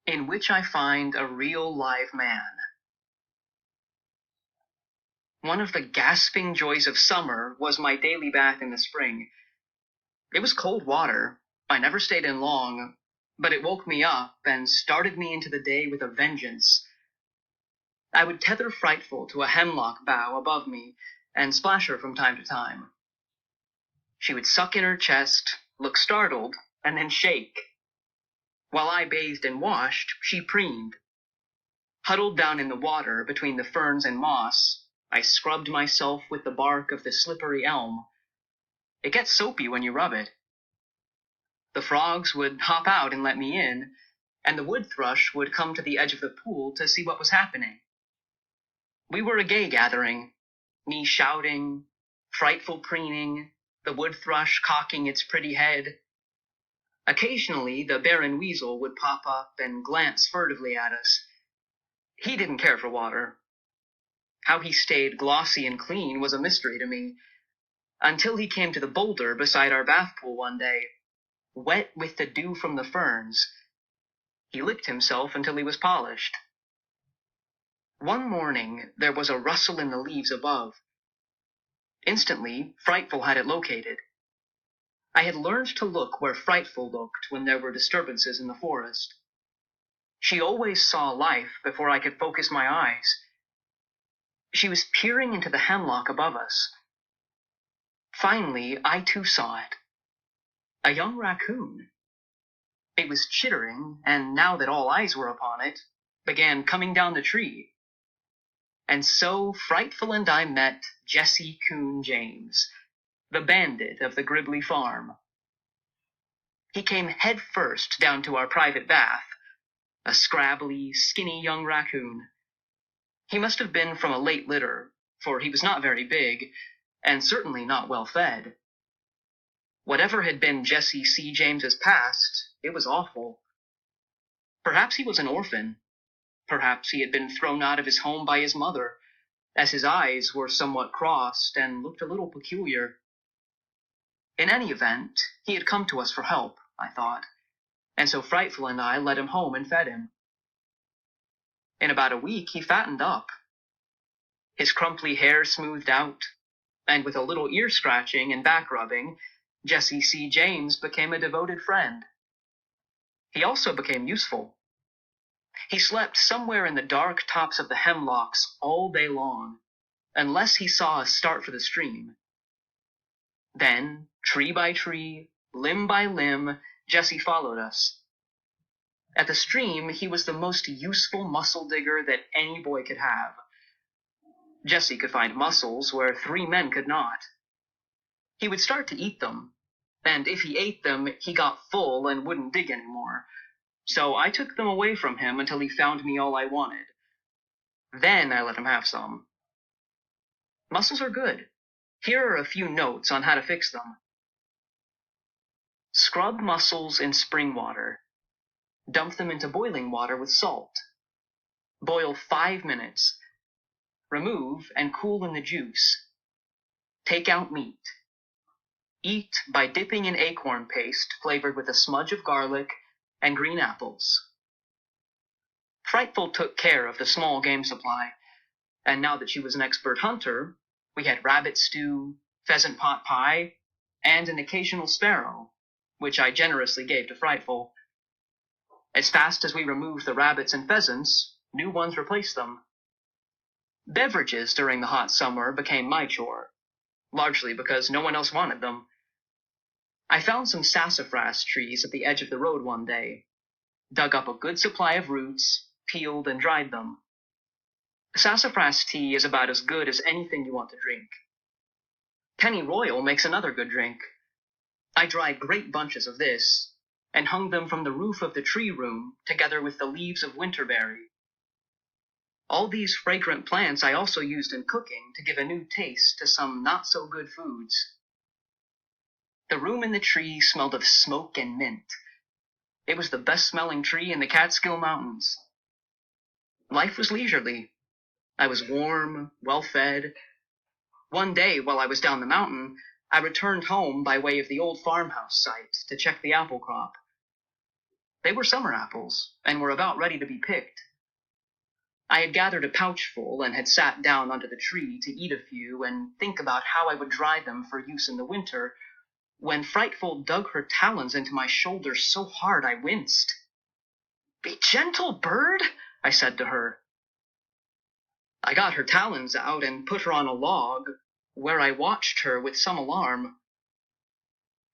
in which I find a real live man. One of the gasping joys of summer was my daily bath in the spring. It was cold water. I never stayed in long, but it woke me up and started me into the day with a vengeance. I would tether Frightful to a hemlock bough above me and splash her from time to time. She would suck in her chest, look startled, and then shake. While I bathed and washed, she preened. Huddled down in the water between the ferns and moss, I scrubbed myself with the bark of the slippery elm. It gets soapy when you rub it. The frogs would hop out and let me in, and the wood thrush would come to the edge of the pool to see what was happening. We were a gay gathering, me shouting, Frightful preening, the wood thrush cocking its pretty head. Occasionally, the Baron Weasel would pop up and glance furtively at us. He didn't care for water. How he stayed glossy and clean was a mystery to me, until he came to the boulder beside our bath pool one day, wet with the dew from the ferns. He licked himself until he was polished. One morning, there was a rustle in the leaves above. Instantly, Frightful had it located. I had learned to look where Frightful looked when there were disturbances in the forest. She always saw life before I could focus my eyes. She was peering into the hemlock above us. Finally, I too saw it. A young raccoon. It was chittering, and now that all eyes were upon it, began coming down the tree. And so Frightful and I met Jesse Coon James, the bandit of the Gribbly farm. He came head first down to our private bath, a scrabbly, skinny young raccoon. He must have been from a late litter, for he was not very big, and certainly not well fed. Whatever had been Jesse C. James's past, it was awful. Perhaps he was an orphan. Perhaps he had been thrown out of his home by his mother, as his eyes were somewhat crossed and looked a little peculiar. In any event, he had come to us for help, I thought, and so Frightful and I led him home and fed him. In about a week, he fattened up. His crumply hair smoothed out, and with a little ear scratching and back rubbing, Jesse C. James became a devoted friend. He also became useful. He slept somewhere in the dark tops of the hemlocks all day long, unless he saw us start for the stream. Then, tree by tree, limb by limb, Jesse followed us. At the stream, he was the most useful mussel digger that any boy could have. Jesse could find mussels where 3 men could not. He would start to eat them, and if he ate them, he got full and wouldn't dig anymore. So I took them away from him until he found me all I wanted. Then I let him have some. Mussels are good. Here are a few notes on how to fix them. Scrub mussels in spring water. Dump them into boiling water with salt. Boil 5 minutes. Remove and cool in the juice. Take out meat. Eat by dipping in acorn paste flavored with a smudge of garlic and green apples. Frightful took care of the small game supply, and now that she was an expert hunter, we had rabbit stew, pheasant pot pie, and an occasional sparrow, which I generously gave to Frightful. As fast as we removed the rabbits and pheasants, new ones replaced them. Beverages during the hot summer became my chore, largely because no one else wanted them. I found some sassafras trees at the edge of the road one day, dug up a good supply of roots, peeled and dried them. Sassafras tea is about as good as anything you want to drink. Pennyroyal makes another good drink. I dried great bunches of this, and hung them from the roof of the tree room together with the leaves of winterberry. All these fragrant plants I also used in cooking to give a new taste to some not-so-good foods. The room in the tree smelled of smoke and mint. It was the best-smelling tree in the Catskill Mountains. Life was leisurely. I was warm, well-fed. One day, while I was down the mountain, I returned home by way of the old farmhouse site to check the apple crop. They were summer apples, and were about ready to be picked. I had gathered a pouchful and had sat down under the tree to eat a few and think about how I would dry them for use in the winter, when Frightful dug her talons into my shoulder so hard I winced. "Be gentle, bird," I said to her. I got her talons out and put her on a log, where I watched her with some alarm.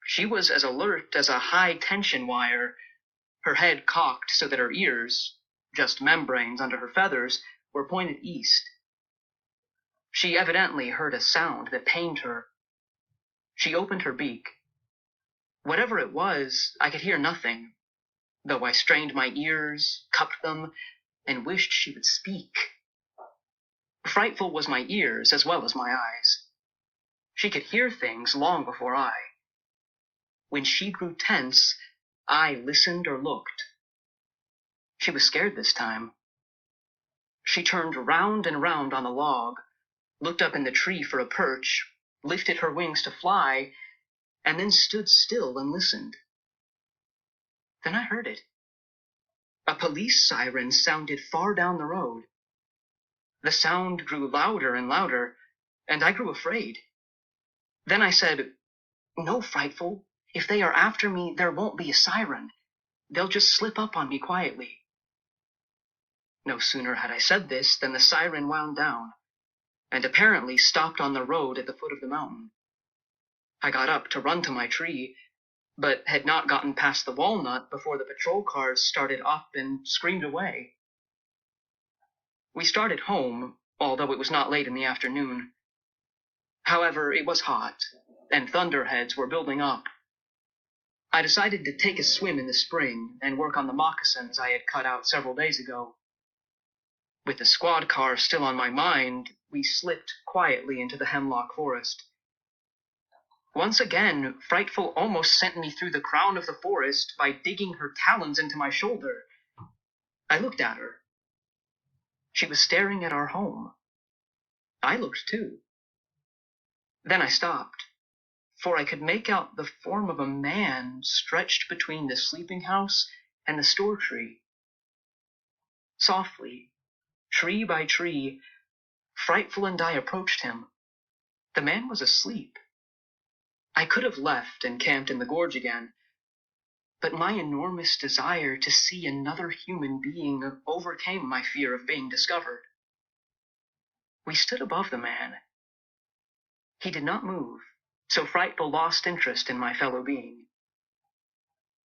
She was as alert as a high-tension wire, her head cocked so that her ears, just membranes under her feathers, were pointed east. She evidently heard a sound that pained her. She opened her beak. Whatever it was, I could hear nothing, though I strained my ears, cupped them, and wished she would speak. Frightful was my ears as well as my eyes. She could hear things long before I. When she grew tense, I listened or looked. She was scared this time. She turned round and round on the log, looked up in the tree for a perch, lifted her wings to fly, and then stood still and listened. Then I heard it. A police siren sounded far down the road. The sound grew louder and louder, and I grew afraid. Then I said, "No, Frightful. If they are after me, there won't be a siren. They'll just slip up on me quietly." No sooner had I said this than the siren wound down, and apparently stopped on the road at the foot of the mountain. I got up to run to my tree, but had not gotten past the walnut before the patrol cars started up and screamed away. We started home, although it was not late in the afternoon. However, it was hot, and thunderheads were building up. I decided to take a swim in the spring and work on the moccasins I had cut out several days ago. With the squad car still on my mind, we slipped quietly into the hemlock forest. Once again, Frightful almost sent me through the crown of the forest by digging her talons into my shoulder. I looked at her. She was staring at our home. I looked too. Then I stopped, for I could make out the form of a man stretched between the sleeping house and the store tree. Softly, tree by tree, Frightful and I approached him. The man was asleep. I could have left and camped in the gorge again, but my enormous desire to see another human being overcame my fear of being discovered. We stood above the man. He did not move, so Frightful lost interest in my fellow being.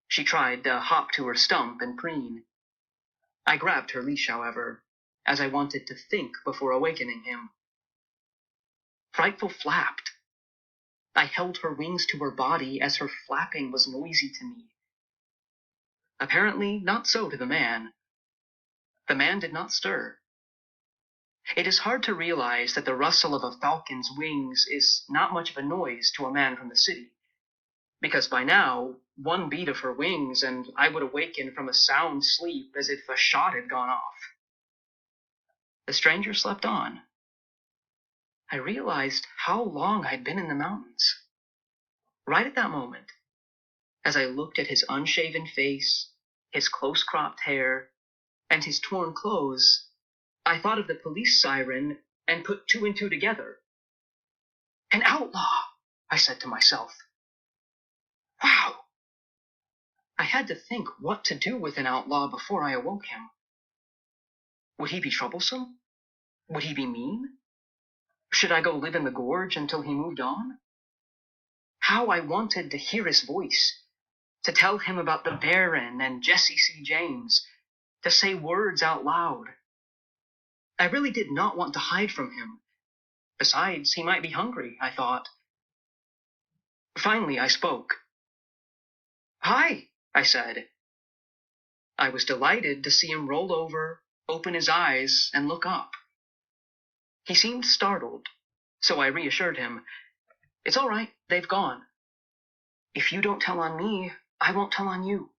She tried to hop to her stump and preen. I grabbed her leash, however, as I wanted to think before awakening him. Frightful flapped. I held her wings to her body as her flapping was noisy to me. Apparently, not so to the man. The man did not stir. It is hard to realize that the rustle of a falcon's wings is not much of a noise to a man from the city, because by now, one beat of her wings and I would awaken from a sound sleep as if a shot had gone off. The stranger slept on. I realized how long I'd been in the mountains. Right at that moment, as I looked at his unshaven face, his close-cropped hair, and his torn clothes, I thought of the police siren and put two and two together. "An outlaw," I said to myself. Wow! I had to think what to do with an outlaw before I awoke him. Would he be troublesome? Would he be mean? Should I go live in the gorge until he moved on? How I wanted to hear his voice, to tell him about the Baron and Jesse C. James, to say words out loud. I really did not want to hide from him. Besides, he might be hungry, I thought. Finally, I spoke. "Hi," I said. I was delighted to see him roll over, open his eyes, and look up. He seemed startled, so I reassured him. "It's all right, they've gone. If you don't tell on me, I won't tell on you."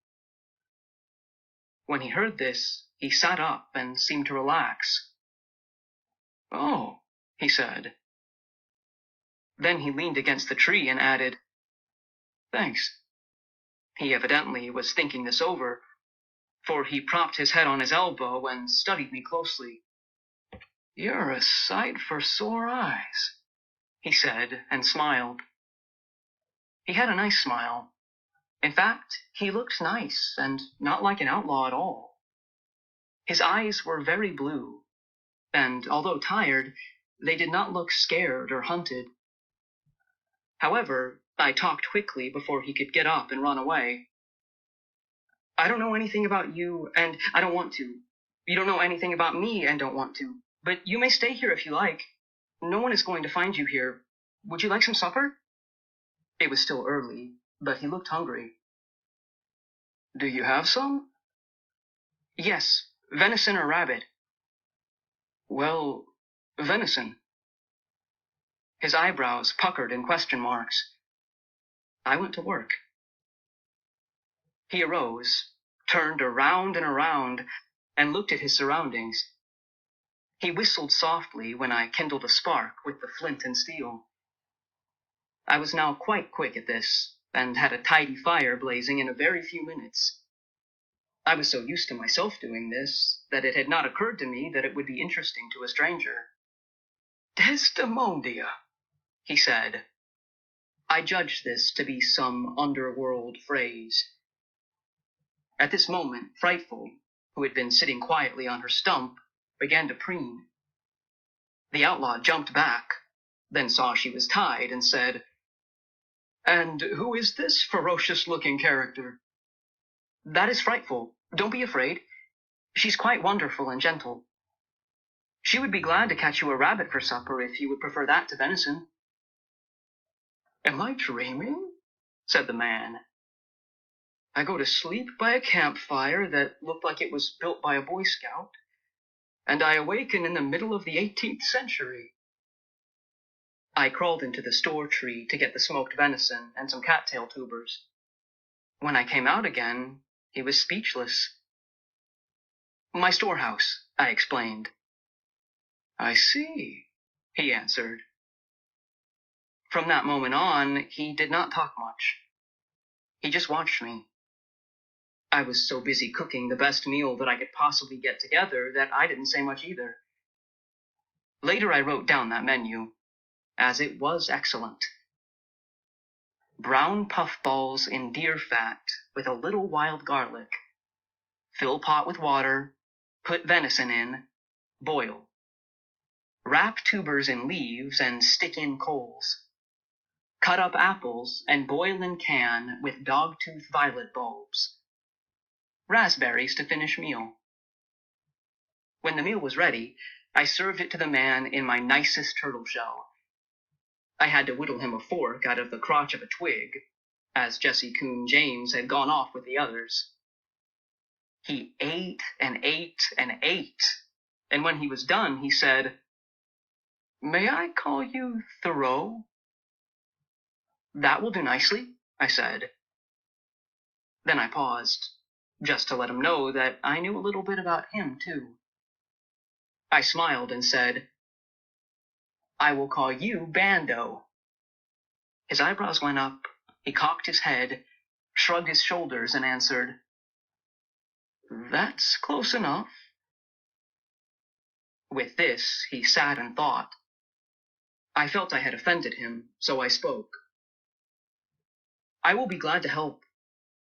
When he heard this, he sat up and seemed to relax. "Oh," he said. Then he leaned against the tree and added, "Thanks." He evidently was thinking this over, for he propped his head on his elbow and studied me closely. "You're a sight for sore eyes," he said, and smiled. He had a nice smile. In fact, he looked nice and not like an outlaw at all. His eyes were very blue, and although tired, they did not look scared or hunted. However, I talked quickly before he could get up and run away. "I don't know anything about you, and I don't want to. You don't know anything about me and don't want to. But you may stay here if you like. No one is going to find you here. Would you like some supper?" It was still early, but he looked hungry. "Do you have some?" "Yes, venison or rabbit." "Well, venison." His eyebrows puckered in question marks. I went to work. He arose, turned around and around, and looked at his surroundings. He whistled softly when I kindled a spark with the flint and steel. I was now quite quick at this, and had a tidy fire blazing in a very few minutes. I was so used to myself doing this that it had not occurred to me that it would be interesting to a stranger. "Desdemonia," he said. I judged this to be some underworld phrase. At this moment, Frightful, who had been sitting quietly on her stump, began to preen. The outlaw jumped back, then saw she was tied, and said, "And who is this ferocious-looking character?" "That is Frightful. Don't be afraid. She's quite wonderful and gentle. She would be glad to catch you a rabbit for supper if you would prefer that to venison." "Am I dreaming?" said the man. "I go to sleep by a campfire that looked like it was built by a Boy Scout, and I awaken in the middle of the 18th century. I crawled into the store tree to get the smoked venison and some cattail tubers. When I came out again, he was speechless. "My storehouse," I explained. "I see," he answered. From that moment on, he did not talk much. He just watched me. I was so busy cooking the best meal that I could possibly get together that I didn't say much either. Later I wrote down that menu, as it was excellent. Brown puffballs in deer fat with a little wild garlic. Fill pot with water, put venison in, boil. Wrap tubers in leaves and stick in coals. Cut up apples and boil in can with dogtooth violet bulbs. Raspberries to finish meal. When the meal was ready, I served it to the man in my nicest turtle shell. I had to whittle him a fork out of the crotch of a twig, as Jesse Coon James had gone off with the others. He ate and ate and ate, and when he was done, he said, "May I call you Thoreau?" "That will do nicely," I said. Then I paused, just to let him know that I knew a little bit about him, too. I smiled and said, "I will call you Bando." His eyebrows went up, he cocked his head, shrugged his shoulders, and answered, "That's close enough." With this, he sat and thought. I felt I had offended him, so I spoke. "I will be glad to help.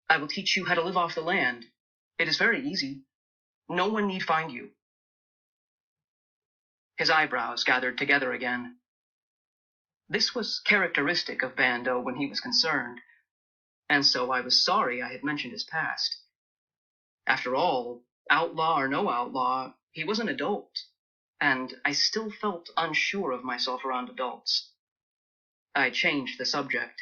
I will teach you how to live off the land. It is very easy. No one need find you." His eyebrows gathered together again. This was characteristic of Bando when he was concerned, and so I was sorry I had mentioned his past. After all, outlaw or no outlaw, he was an adult, and I still felt unsure of myself around adults. I changed the subject.